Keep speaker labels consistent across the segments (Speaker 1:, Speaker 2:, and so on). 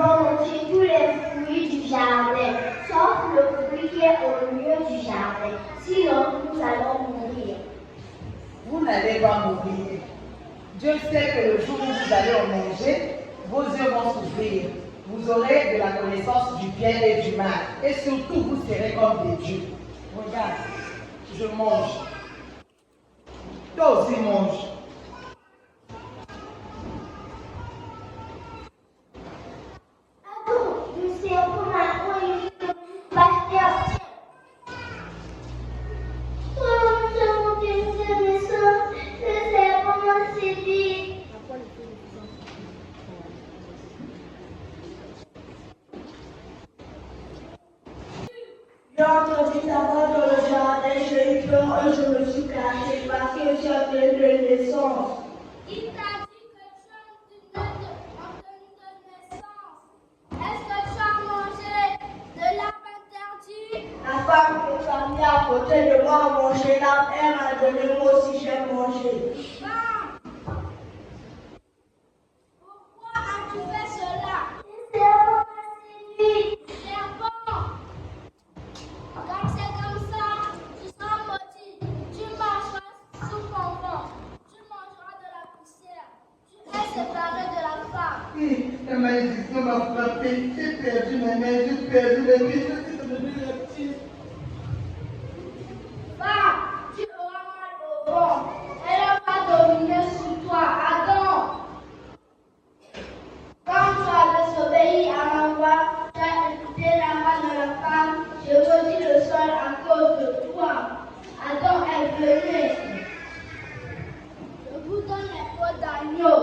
Speaker 1: volontiers tous les fruits du jardin, sauf le fruit qui est au milieu du jardin. Sinon, nous allons mourir.
Speaker 2: Vous n'allez pas mourir. Dieu sait que le jour où vous allez en manger, vos yeux vont s'ouvrir. Vous aurez de la connaissance du bien et du mal. Et surtout, vous serez comme des dieux. Regarde, je mange. Toi aussi mange.
Speaker 1: Attends, le serpent m'a promis de pasteur. Oh, je monte une naissance, le serpent m'a séduit. J'ai entendu ta voix dans le jardin, j'ai eu peur et je me suis caché parce que j'ai entendu de naissance.
Speaker 3: Il t'a dit que tu as de naissance. Est-ce que tu as mangé de l'arbre interdit?
Speaker 1: La femme qui s'est mise à côté de moi a mangé l'arbre, elle m'a donné, moi aussi j'ai mangé.
Speaker 3: Femme, pourquoi as-tu fait cela?
Speaker 1: Le serpent m'a séduit.
Speaker 3: Serpent, comme c'est comme ça, tu seras maudit. Tu marcheras sous ton vent. Tu mangeras de la poussière. Tu es séparé de la femme.
Speaker 2: Oui, la malédiction m'a frappé. J'ai perdu ma main, j'ai perdu les pieds, je suis devenu reptile.
Speaker 3: Femme, tu auras mal au vent. Elle va dominer sur toi. Adam, quand tu as désobéi à ma voix, tu as écouté la voix de la femme. Je maudis le sol à cause de toi. Adam est venu. Je vous donne les peaux d'agneau.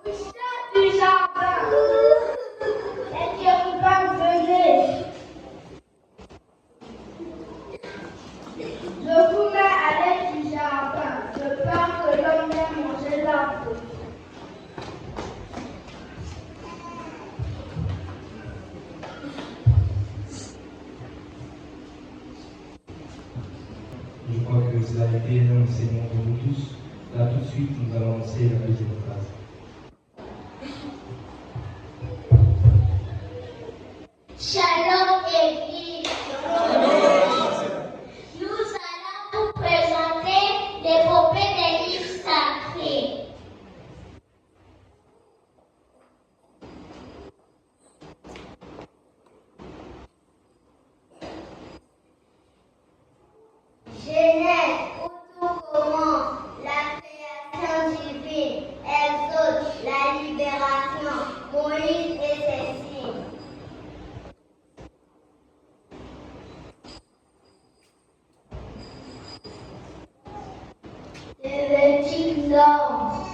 Speaker 3: Le chien du jardin. Et que vous venez. Je vous mets à l'aide du jardin. Je peur que l'homme vienne manger l'arbre.
Speaker 4: Je crois que cela a été un enseignement pour nous tous. Là, tout de suite, nous allons lancer la deuxième phrase.
Speaker 1: Shalom Église. Nous allons vous présenter l'épopée des livres sacrés. Genèse, où tout commence, la création divine, Exode, la libération, Moïse et ses signes. Lévitique norme.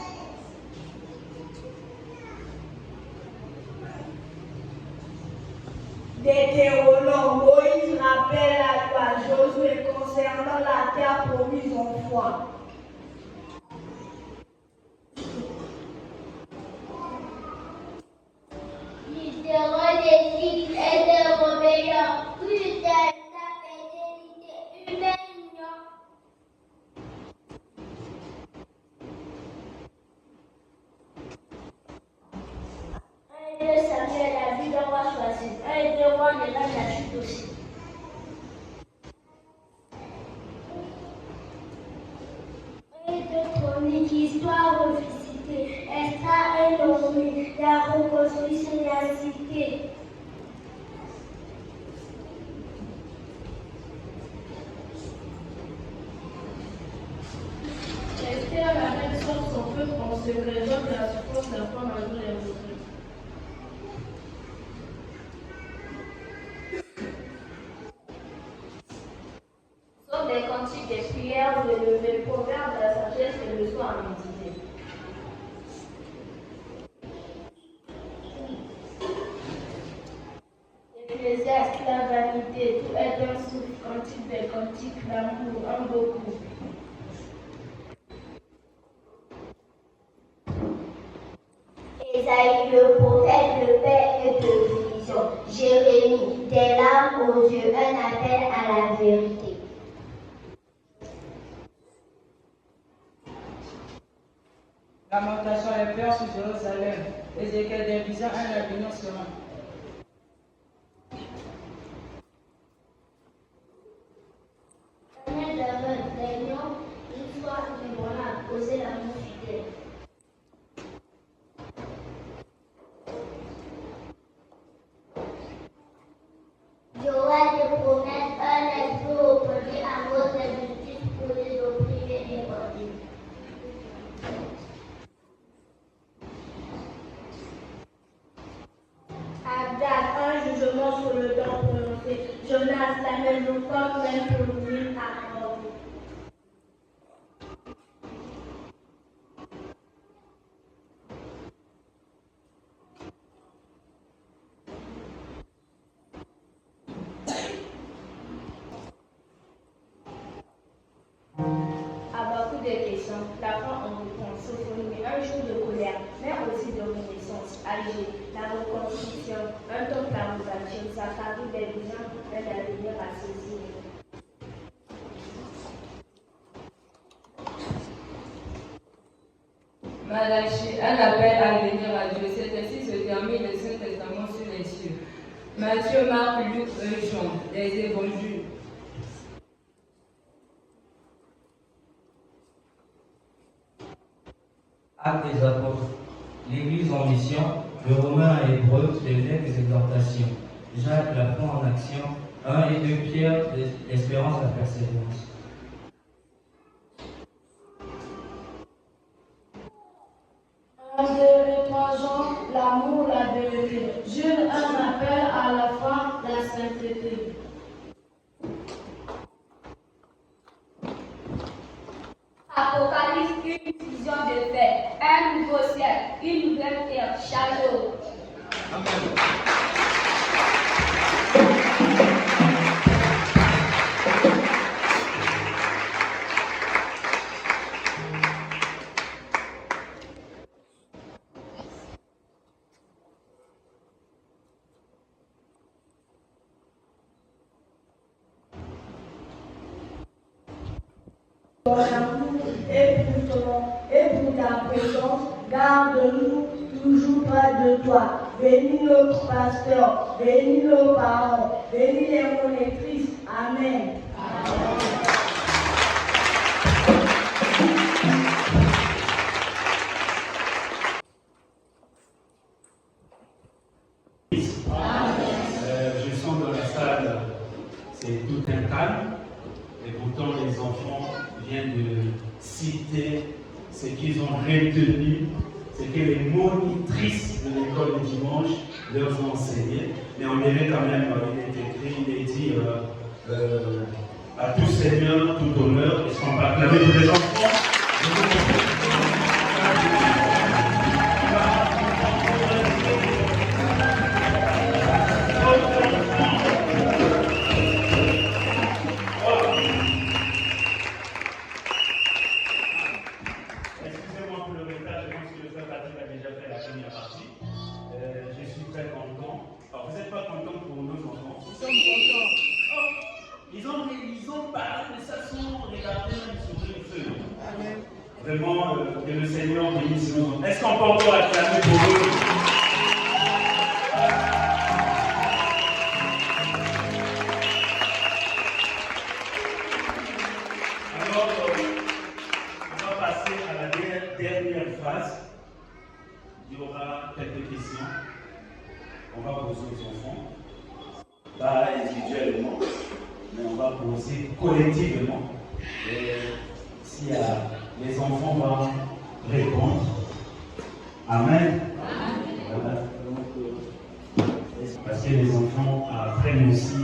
Speaker 1: Deutéronome, Moïse rappelle la loi, Josué concernant la terre promise en foi. Littéral des cycles et des rébellions, plus de la fidélité humaine. 1 et 2 Samuel, la vie d'un roi choisi. 1 et 2 rois, les dames, la chute aussi. 1 et 2 chroniques, histoire revisitée. Esdras et Néhémie, la reconstruction de la cité.
Speaker 5: Esther avait sur son peuple en se réveillant de la souffrance de la femme à nous les autres.
Speaker 3: Sont des cantiques, des prières, de lever, proverbes de la sagesse et le soir à méditer. Ecclésiaste, la vanité, tout est un souffle, cantique des cantiques, l'amour, un beau coup.
Speaker 1: Ésaïe le prophète, le père et de vision. Jérémie, des larmes aux
Speaker 3: aux yeux, un appel à la vérité.
Speaker 6: Lamentation et pleurs sur Jérusalem. Ézéchiel des visions, un avenir serein.
Speaker 1: Daniel de des lions, une fois inébranlable, oser l'amour fidèle. Joël de promesse, un esprit opposé à votre justice pour les opprimés et bandits. Abdas, un jugement sur le temps prononcé. Jonas, la même longtemps, même pour l'huile accordée. À beaucoup de questions, la fin en réponse, Sophonie, un jour de colère, mais aussi de renaissance, Alger, la reconstruction, un temps la mutation, Zacharie des visions, un avenir à saisir.
Speaker 7: Malachie, un appel à venir à Dieu. C'est ainsi se termine le Saint-Testament sur les cieux. Matthieu, Marc, Luc, Jean, les évangiles.
Speaker 4: Actes des apôtres, l'Église en mission, de Romains à Hébreux, les lettres des exhortations, Jacques, la foi en action, 1 et 2 Pierre, l'espérance, la persévérance.
Speaker 5: 1, 2 et 3 Jean, l'amour, la vérité. Jules, un appel à la foi, la sainteté.
Speaker 3: Apocalypse, une vision de paix, un nouveau ciel, une nouvelle terre, Shalom.
Speaker 5: Ton amour et pour ta présence, garde-nous toujours près de toi. Bénis notre pasteur, bénis nos parents, bénis les monitrices. Amen.
Speaker 8: Je sens dans la salle, c'est tout un calme, et pourtant les enfants viennent de citer ce qu'ils ont retenu, ce que les monitrices de l'école du dimanche leur ont enseigné. Mais on dirait quand même, il est écrit, il est dit à tout Seigneur, tout honneur. Est-ce qu'on peut acclamer tous les enfants? Excusez-moi pour le retard, je pense que le frère Patrick a déjà fait la première partie. Je suis très content. Alors, vous n'êtes pas content pour nos enfants? Nous sommes contents. Oh, ils ont parlé de ça sans regarder sur une feuille. Vraiment, que le Seigneur bénisse nos enfants. Est-ce qu'on peut encore acclamer pour eux? Alors, on va passer à la dernière phase. Il y aura quelques questions qu'on va poser aux enfants. Pas individuellement, mais on va poser collectivement. Et si les enfants vont répondre, Amen. Voilà. Parce que les enfants apprennent aussi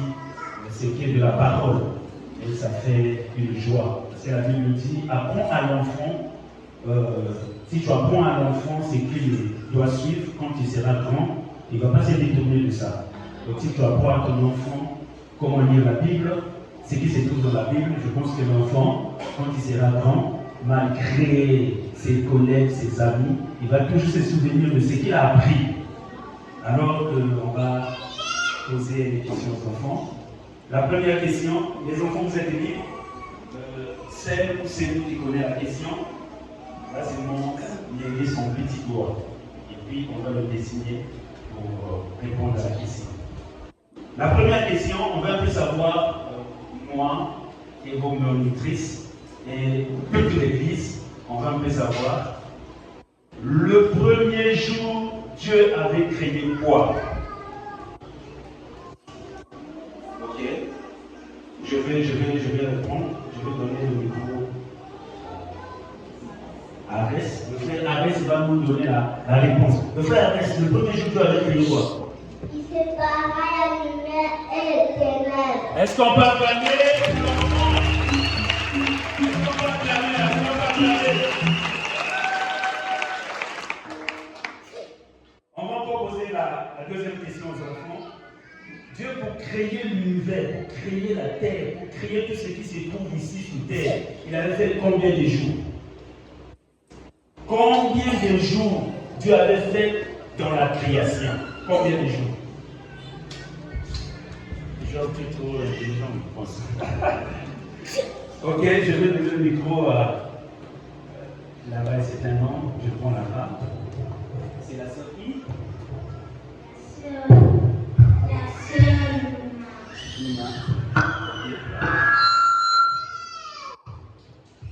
Speaker 8: ce qui est de la parole. Et ça fait une joie. Parce que la Bible dit, apprends à l'enfant, si tu apprends à l'enfant ce qu'il doit suivre quand il sera grand, il ne va pas se détourner de ça. Donc si tu apprends à ton enfant comment lire la Bible, ce qui se trouve dans la Bible, je pense que l'enfant, quand il sera grand, malgré ses collègues, ses amis, il va toujours se souvenir de ce qu'il a appris. Alors on va poser des questions aux enfants. La première question, les enfants, vous êtes libres. Celle ou celui qui connaît la question, là c'est mon lier son petit doigt. Et puis on va le dessiner pour répondre à la question. La première question, on va un peu savoir, moi et vos monitrices et toute l'église, on va un peu savoir. Le premier jour, Dieu avait créé quoi? Ok. Je vais répondre. Je vais donner le micro à Arès. Le frère Arès va nous donner la réponse. Le frère Arès, le premier jour, Dieu avait créé quoi?
Speaker 3: Il sépara la lumière et les ténèbres.
Speaker 8: Est-ce qu'on peut acclamer? Est-ce qu'on peut acclamer? On va encore poser la deuxième question aux enfants. Dieu, pour créer l'univers, pour créer la terre, pour créer tout ce qui se trouve ici sur terre, il avait fait combien de jours? Combien de jours Dieu avait fait dans la création? Combien de jours? Je suis trop intelligent, je pense. Ok, je vais donner le micro à. Là-bas, c'est un homme, je prends là-bas. C'est la sœur qui? Lina.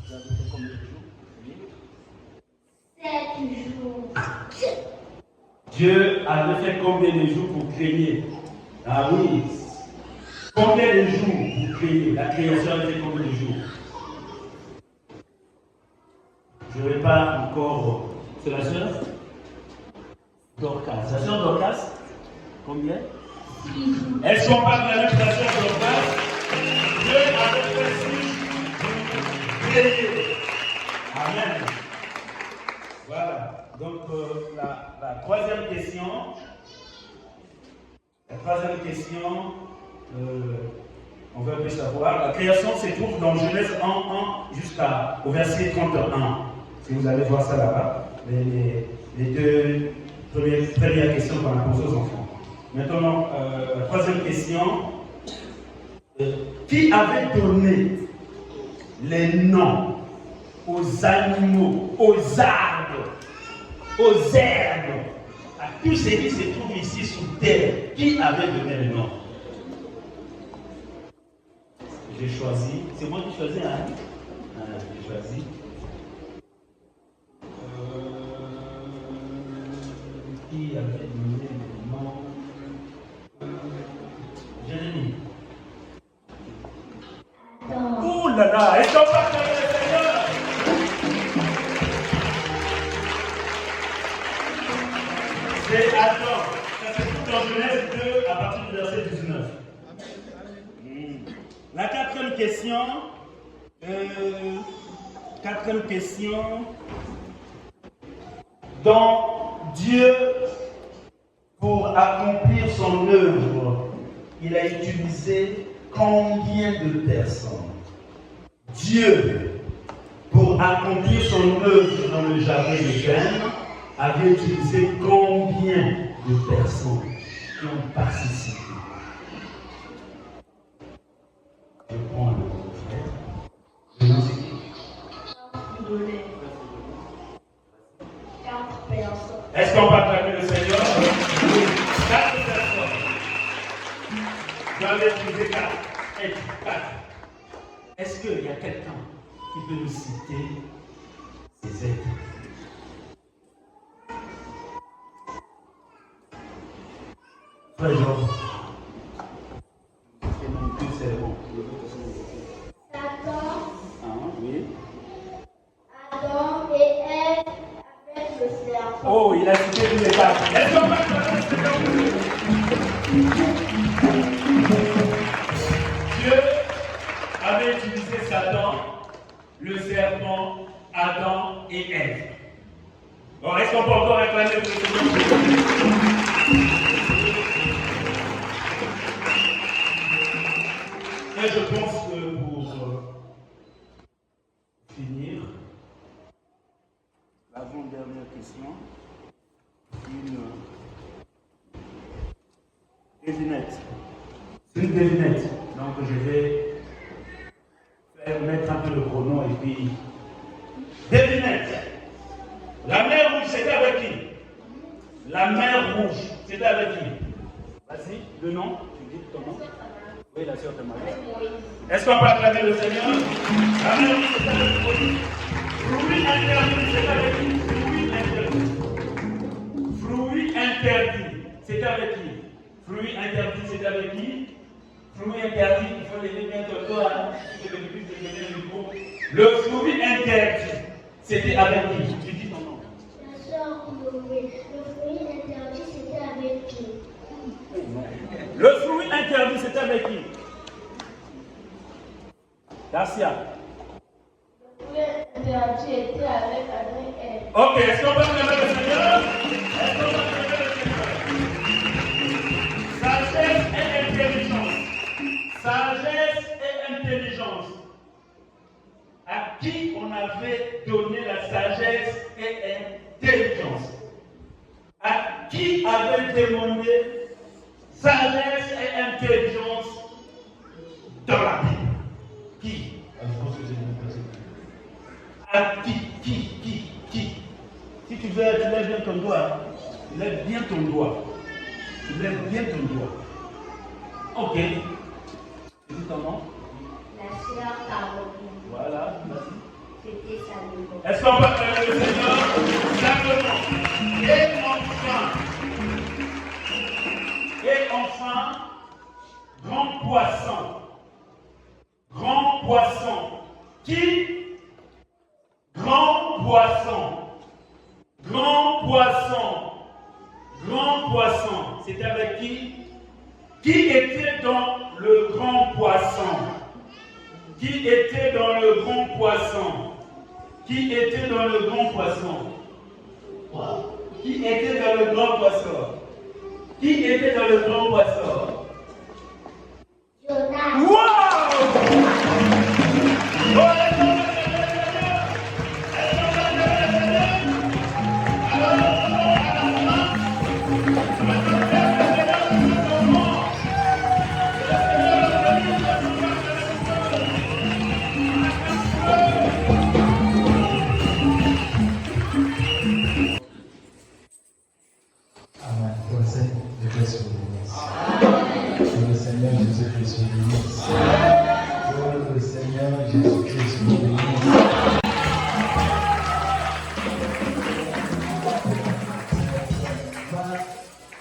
Speaker 8: Vous avez fait combien de jours?
Speaker 3: 7 jours.
Speaker 8: Dieu avait fait combien de jours pour créer? Ah oui. Combien de jours pour créer? La création avait fait combien de jours? Je ne vais pas encore. C'est la sœur Dorcas. La sœur Dorcas? Combien? Est-ce qu'on parle de la sœur Dorcas? Dieu avait fait 6 jours pour créer. Amen. Voilà. Donc la troisième question. La troisième question, on veut un peu savoir. La création se trouve dans Genèse 1 jusqu'au verset 31. Si vous allez voir ça là-bas, les deux premières questions qu'on a posées aux enfants. Maintenant, la troisième question. Qui avait donné les noms aux animaux, aux arbres, aux herbes, à tout ce qui se trouve ici sur terre? Qui avait donné les noms? J'ai choisi. C'est moi qui choisis, hein? J'ai choisi. Qui avait donné les noms? Jérémie. Oh là là, est-ce qu'on va faire le Seigneur? C'est Adam. Ça se trouve dans Genèse 2 à partir du verset 19. La quatrième question. Dans Dieu, pour accomplir son œuvre, il a utilisé combien de personnes? Dieu, pour accomplir son œuvre dans le jardin d'Éden, avait utilisé combien de personnes qui ont participé? Je prends le frère. Je n'en sais qui.
Speaker 1: 4 personnes.
Speaker 8: Est-ce qu'on va acclamer le Seigneur? Oui. 4 personnes. Vous avez utilisé 4. Est-ce qu'il y a quelqu'un qui peut nous citer ces êtres? Frère Jean. C'est bon.
Speaker 3: Satan,
Speaker 8: Oui.
Speaker 3: Adam et Ève avec le serpent.
Speaker 8: Oh, il a cité tous les 4. Est-ce qu'on va acclamer le Seigneur? Dieu avait utilisé Satan, le serpent, Adam et Ève. Bon, est-ce qu'on peut encore acclamer le Seigneur? Et je pense que pour finir, l'avant-dernière question, une devinette. C'est une devinette. Donc je vais mettre un peu le chrono et puis devinette. La mer rouge, c'était avec qui? La mer rouge, c'était avec qui? Vas-y, le nom, tu dis ton nom. Oui, la sœur de Marie. Est-ce qu'on peut acclamer le Seigneur? La mer rouge, c'était avec Moïse. Fruit interdit, c'était avec qui? Fruit interdit, c'était avec qui? Fruit interdit, c'était avec qui? Fruit interdit, il faut lever bien ton doigt, le fruit interdit, c'était avec qui? Tu dis ton nom.
Speaker 3: La sœur Chloé, le fruit interdit, c'était avec qui?
Speaker 8: Le fruit interdit, c'était avec qui? Garcia.
Speaker 5: Le fruit interdit était avec Adrien et Ève.
Speaker 8: Ok, est-ce qu'on peut acclamer le Seigneur? Est-ce qu'on peut acclamer le Seigneur? Sagesse et intelligence. Sagesse et intelligence. À qui on avait donné la sagesse et intelligence? À qui avait demandé sagesse et intelligence dans la Bible? Qui? À qui? Si tu veux, tu lèves bien ton doigt. Tu lèves bien ton doigt. Tu lèves bien ton doigt. Ok. Tu dis ton nom?
Speaker 1: La sœur Caroline.
Speaker 8: Voilà, merci.
Speaker 1: C'était Salomon.
Speaker 8: Est-ce qu'on peut appeler le Seigneur? Simplement. Et enfin, grand poisson. Grand poisson. Qui? Grand poisson. Grand poisson. Grand poisson. C'était avec qui? Qui était dans le grand poisson? Qui était dans le grand poisson? Qui était dans le grand poisson? Qui était dans le grand poisson? Qui était dans le grand poisson?
Speaker 3: Jonas.
Speaker 8: Wow!
Speaker 9: Le Seigneur Jésus-Christ vous bénisse. Le Seigneur Jésus-Christ vous bénisse.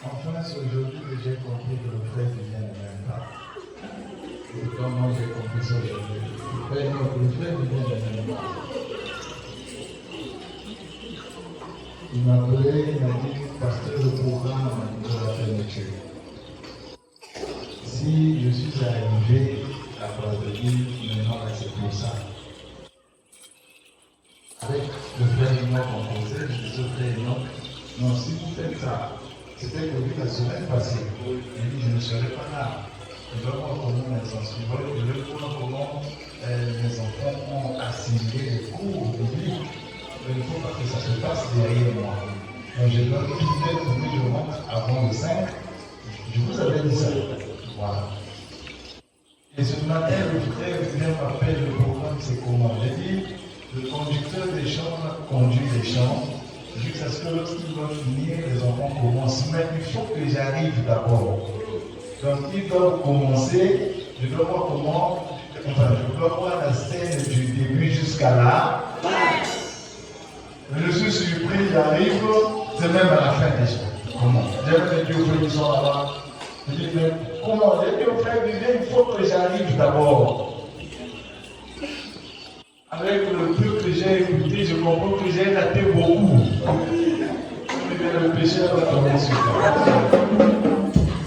Speaker 9: Enfin, c'est aujourd'hui que j'ai compris que le frère vient ne m'aime pas. Et comment j'ai compris ça aujourd'hui? Le frère vient ne m'aime pas. Il m'a appelé, il m'a dit, pasteur, le programme de la fermeture. Si je suis arrivé à Brazzaville, maintenant c'est pour ça. Avec le frère qui m'a composé, je dis au frère, non, si vous faites ça, c'était prévu la semaine passée. Il dit, je ne serai pas là. Je dois voir comment mes enfants, je vais voir comment mes enfants ont assimilé les cours bibliques. Mais il ne faut pas que ça se passe derrière moi. Donc je dois tout faire pour que je rentre avant le 5. Je vous avais dit ça. Voilà. Et ce matin, le frère vient m'appeler le programme, c'est comment? J'ai dit, le conducteur des champs conduit les champs jusqu'à ce que lorsqu'il va finir, les enfants commencent. Mais il faut que j'arrive d'abord. Donc ils doivent commencer, je dois voir comment, je dois voir la scène du début jusqu'à là. Je suis surpris, j'arrive, c'est même à la fin déjà. Comment? J'avais dit aux frères qui sont là-bas. Je dis, mais comment? J'ai dit au frère, il faut que j'arrive d'abord. Avec le peu que j'ai écouté, je comprends que j'ai raté beaucoup. Mais le pécheur va tomber sur moi.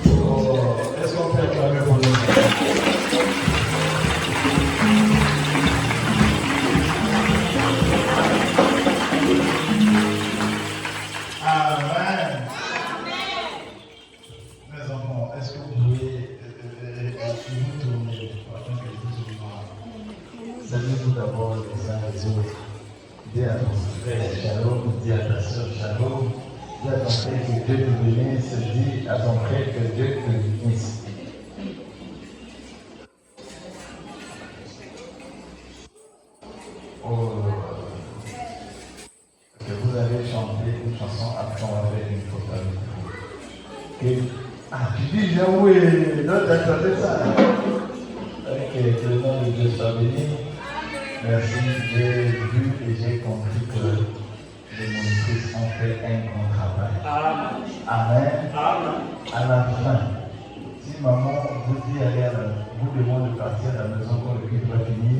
Speaker 9: Oh, est-ce qu'on peut acclamer pour nous? Amen. Mes enfants, est-ce que vous pouvez vous tourner afin que je vous vois? Saluez-vous d'abord les uns les autres. Dis à ton frère Shalom, dis à ta soeur Shalom, dis à ton frère que Dieu te bénisse, dis à ton frère que Dieu te bénisse. que vous allez chanter une chanson, après on va faire une photo avec vous. Ah, tu dis joué, non, tu as chanté ça. Ok, que le nom de Dieu soit béni. Merci, j'ai vu et j'ai compris que les monitrices ont fait un bon travail. Amen. À la fin, si maman vous dit, vous demande de partir à la maison quand le culte va finir,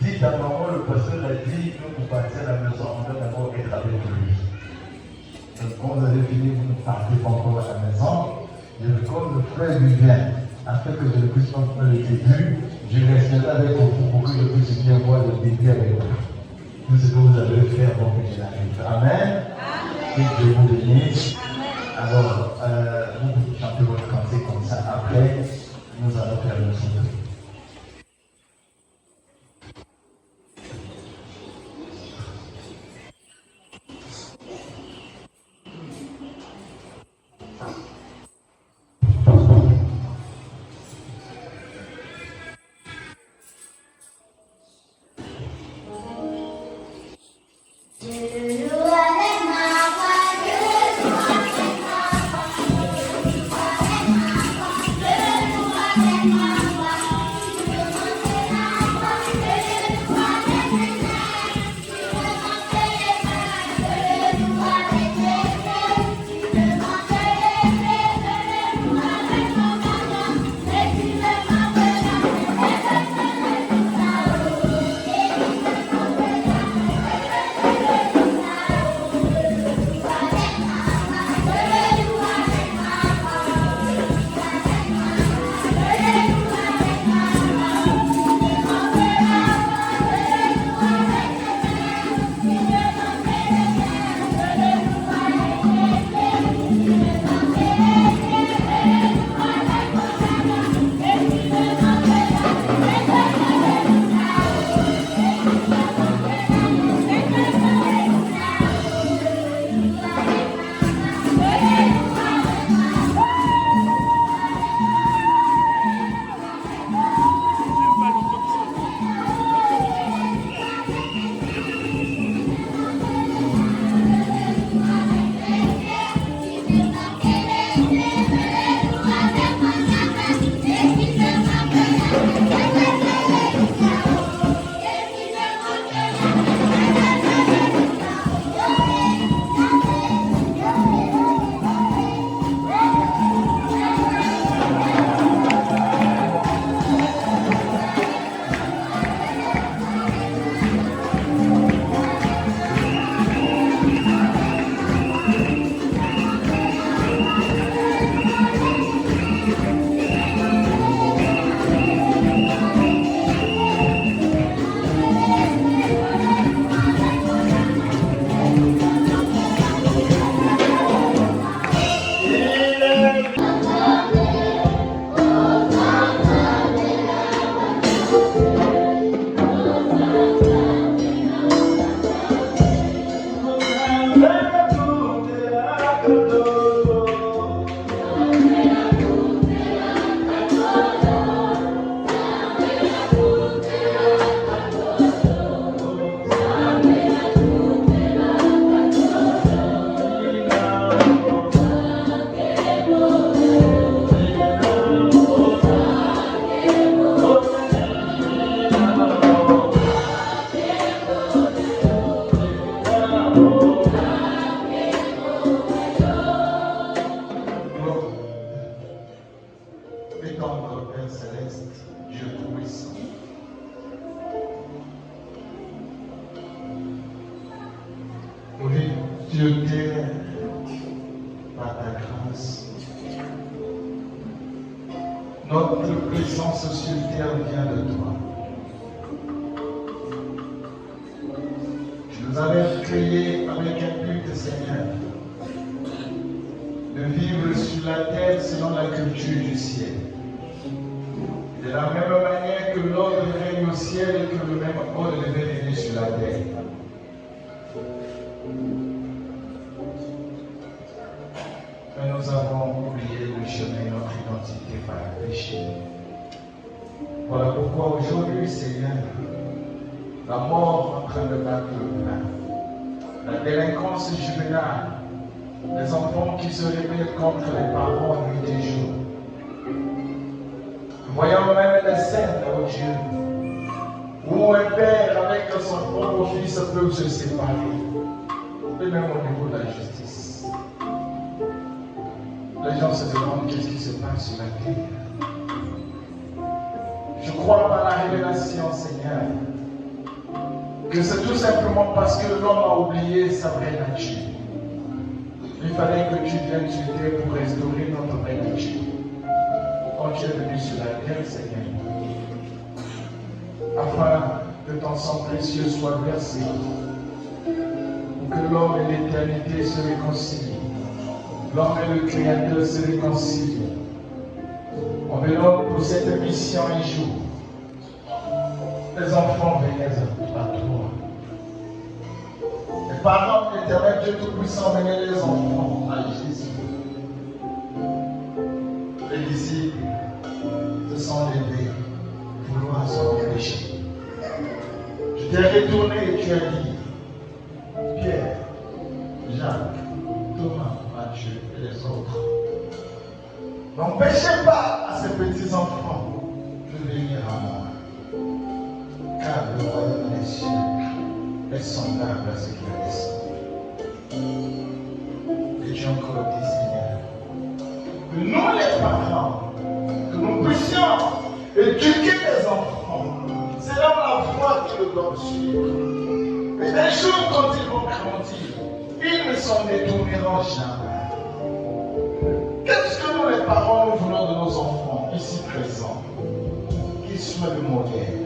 Speaker 9: dites à maman, le pasteur l'a dit que vous partez à la maison, on doit d'abord être avec lui. Donc quand vous avez fini, vous ne partez pas encore à la maison. Je comme le frère lui vient, afin que je ne puisse pas faire le début, je resterai avec vous pour que je puisse bien voir le début avec vous. Tout ce que vous allez faire avant que je n'arrive. Amen. Que Dieu vous bénisse. Alors, vous pouvez chanter votre cantique comme ça. Après, nous allons faire le son. Notre présence sur terre vient de toi. Tu nous avais créés avec un but, Seigneur, de vivre sur la terre selon la culture du ciel. De la même manière que l'ordre règne au ciel et que le même ordre devait régner sur la terre. Mais nous avons oublié le chemin de notre identité par le péché. Voilà pourquoi aujourd'hui, Seigneur, la mort en train de battre le plein, la délinquance juvénile, les enfants qui se rebellent contre les parents nuit et jour. Voyons même les scènes, oh Dieu, où un père avec son propre fils peut se séparer, et même au niveau de la justice. Les gens se demandent qu'est-ce qui se passe sur la terre. Je crois par la révélation, Seigneur, que c'est tout simplement parce que l'homme a oublié sa vraie nature. Il fallait que tu viennes sur terre pour restaurer notre vraie nature. Quand tu es venu sur la terre, Seigneur, afin que ton sang précieux soit versé, pour que l'homme et l'éternité se réconcilient, l'homme et le Créateur se réconcilient. On venant pour cette mission un jour, les enfants venaient à toi. Les parents de l'Éternel Dieu Tout-Puissant venaient les enfants à Jésus. Les disciples se sont levés pour vouloir se péché. Je t'ai retourné et tu as dit, Pierre, Jacques, Thomas, Matthieu et les autres, n'empêchez pas à ces petits enfants de venir à moi, car le royaume des cieux est semblable à ce qui est descendu. Et tu as encore dit, Seigneur, que nous les parents, que nous puissions éduquer les enfants, c'est là la voie qui le doit suivre. Et un jour, quand ils vont grandir, ils ne s'en détourneront jamais. Qu'est-ce que nous, les parents, nous voulons de nos enfants ici présents? Qu'ils soient le modèle,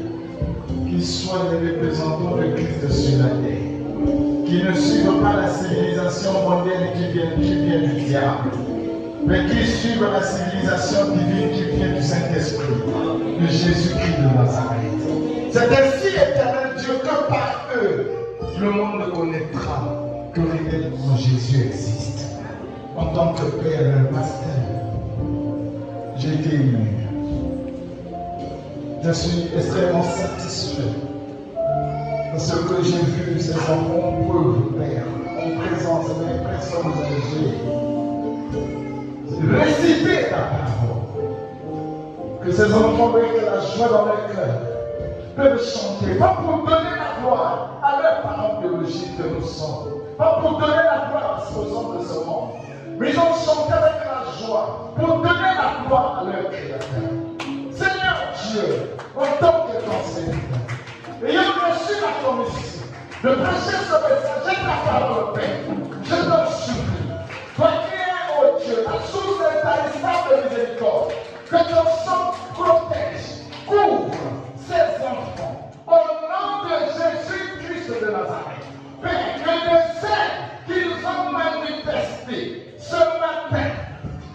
Speaker 9: qu'ils soient les représentants de Christ sur la terre, qu'ils ne suivent pas la civilisation mondaine qui vient du diable, mais qu'ils suivent la civilisation divine qui vient du Saint-Esprit, de Jésus-Christ de Nazareth. C'est ainsi, éternel Dieu, que par eux, le monde connaîtra que réellement Jésus existe. En tant que Père et Pasteur, j'ai été ému. Je suis extrêmement satisfait de ce que j'ai vu ces enfants pauvres, Père, en présence des personnes âgées, réciter ta parole. Que ces enfants aient la joie dans leur cœur, peuvent chanter, pas pour donner la gloire à leurs parents biologiques que nous sommes, pas pour donner la gloire aux hommes de ce monde, mais ils ont chanté avec la joie pour donner la gloire à leur Créateur. Seigneur Dieu, en tant que ton Seigneur, ayant reçu la commission de prêcher ce message, j'ai ta parole, Père, je t'en supplie. Toi qui es, oh Dieu, la source intarissable de miséricorde, que ton sang protège, couvre ces enfants, au nom de Jésus-Christ de Nazareth. Père, que le sel qu'ils ont manifesté ce matin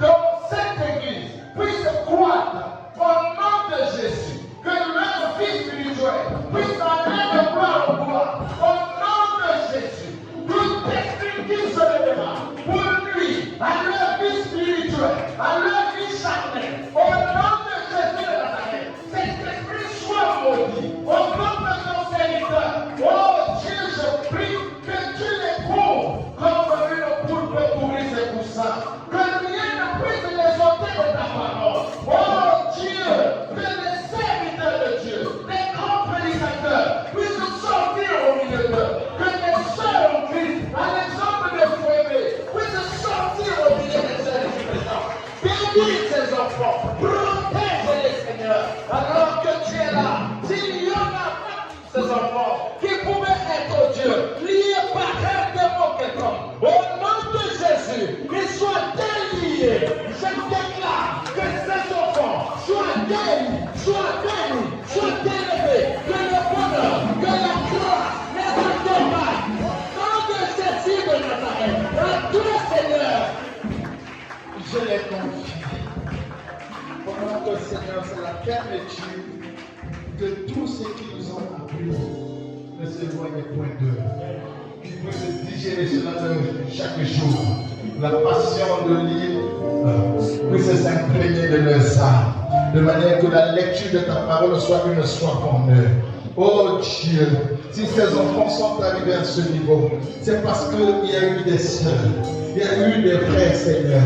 Speaker 9: dans cette église puisse croître au nom de Jésus. Que leur vie spirituelle puisse aller de gloire en gloire au nom de Jésus. Toute esprit qui se lèvera pour lui, à leur vie spirituelle, à leur vie charnelle, au nom de Jésus de Nazareth, cet esprit soit maudit. Au nom de ton serviteur, oh Dieu, je prie que tu les couvres comme une poule peut couvrir ses poussins. Que rien ne puisse les ôter de ta parole. Oh Dieu, que les serviteurs de Dieu, les grands prédicateurs puissent sortir au milieu d'eux. Que les sœurs en Christ, à l'exemple de Phoébé, puissent sortir au milieu des sœurs du présent. Bénis ces enfants, protège-les, Seigneur, alors que tu es là. S'il y en a pas ces enfants qui pouvaient être Dieu, liés par un démon quelconque, au nom de Jésus, qu'ils soient déliés. Je déclare que ces enfants soient guéris, soient bénis, soient délevés, que le bonheur, que la grâce les accompagne. Au nom de Jésus de Nazareth, à toi, Seigneur, je les confie. Pendant que Seigneur, c'est la fermeture de tout ce qui nous ont appris ne s'éloigne point d'eux. Qu'ils puissent digérer cela chaque jour. La passion de l'île puisse s'imprégner de leurs âmes, de manière que la lecture de ta parole soit une soif en eux. Oh Dieu, si ces enfants sont arrivés à ce niveau, c'est parce qu'il y a eu des sœurs, il y a eu des frères, Seigneur,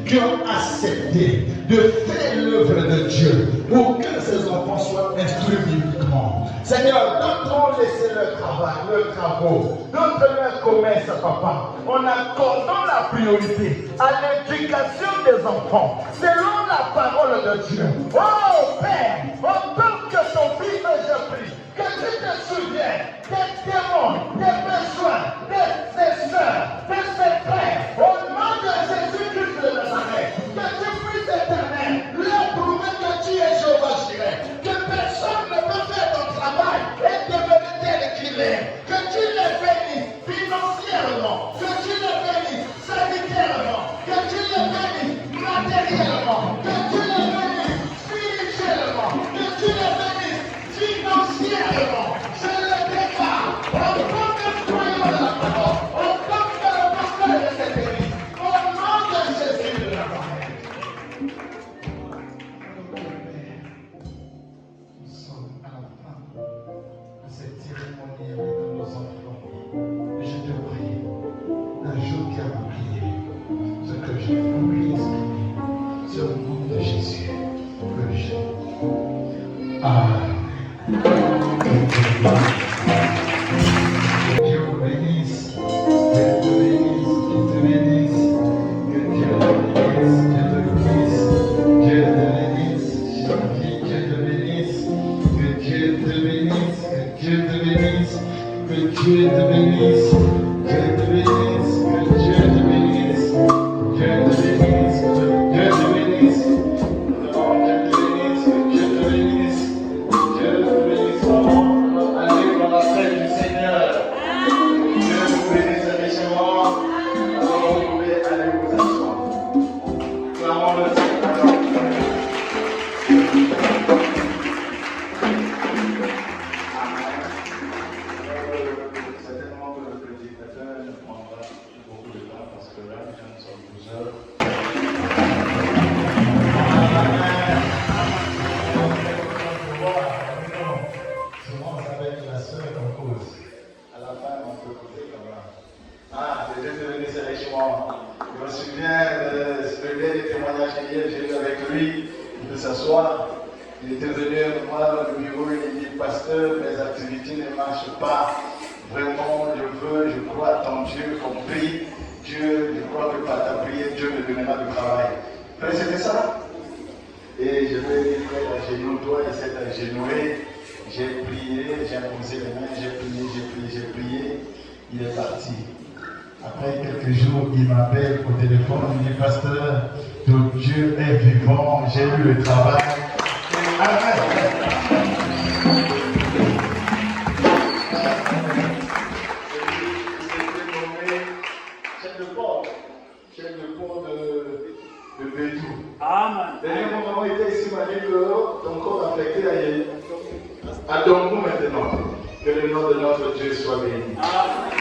Speaker 9: qui ont accepté de faire l'œuvre de Dieu pour que ces enfants soient instruits bibliquement. Seigneur, d'autres ont laissé leur travail, leurs travaux, d'autres leur commerce, papa, en accordant la priorité à l'éducation des enfants, selon la parole de Dieu. Oh Père, en tant que ton fils, je prie que tu te souviennes des démons, des besoins, de ses soeurs, de ses frères, au nom de Jésus-Christ de Nazareth, que tu puisses éternel leur prouver que tu es Jéhovah Jireh, que personne ne peut faire ton travail et demeurer tel qu'il est, que tu les bénisses financièrement, que tu les bénisses sanitairement, que tu les bénisses matériellement, que tu les bénisses spirituellement, que tu les bénisses financièrement. Je le déclare en tant que croyant de la parole, en tant que pasteur de cette église, au nom de Jésus de Nazareth. Nous sommes à la fin de cette cérémonie avec nos enfants. Je te prie d'ajouter à ma prière ce que je voulais exprimer. C'est au nom de Jésus que j'ai. Amen. Que Dieu vous bénisse, que Dieu te bénisse, que Dieu te bénisse, Dieu te bénisse, Dieu te bénisse, que Dieu te bénisse, que Dieu te bénisse, que Dieu te bénisse, Dieu te bénisse, que Dieu te bénisse, Dieu te bénisse, que Dieu te bénisse, Dieu te bénisse. Allez dans la scène du Seigneur. Dieu vous bénisse richement. Alors vous pouvez aller vous asseoir. Clamons le Seigneur. Certainement que le prédicateur ne prendra beaucoup de temps parce que là, nous sommes plusieurs. Avec la sœur en cause. À la fin, on peut côté comme là. Ah, c'est Dieu te bénisse richement. Je me souviens de ce dernier témoignage hier, j'ai eu avec lui de s'asseoir. Il était venu voir dans le bureau, il dit pasteur, mes activités ne marchent pas. Vraiment, je crois en Dieu, compris. Dieu, je crois que par ta prière, Dieu me donnera du travail. Frère, c'était ça. Et je lui ai dit, frère, agenouille-toi, il s'est agenouillé. J'ai prié, j'ai imposé les mains, j'ai prié, il est parti. Après quelques jours, il m'appelle au téléphone, il me dit, pasteur, ton Dieu est vivant, j'ai eu le travail. Amen. Chef de port de Bédou. Amen. Dernier moment, il était ici, il m'a dit que ton corps affecté à Dongo maintenant. Que le nom de notre Dieu soit béni. Amen.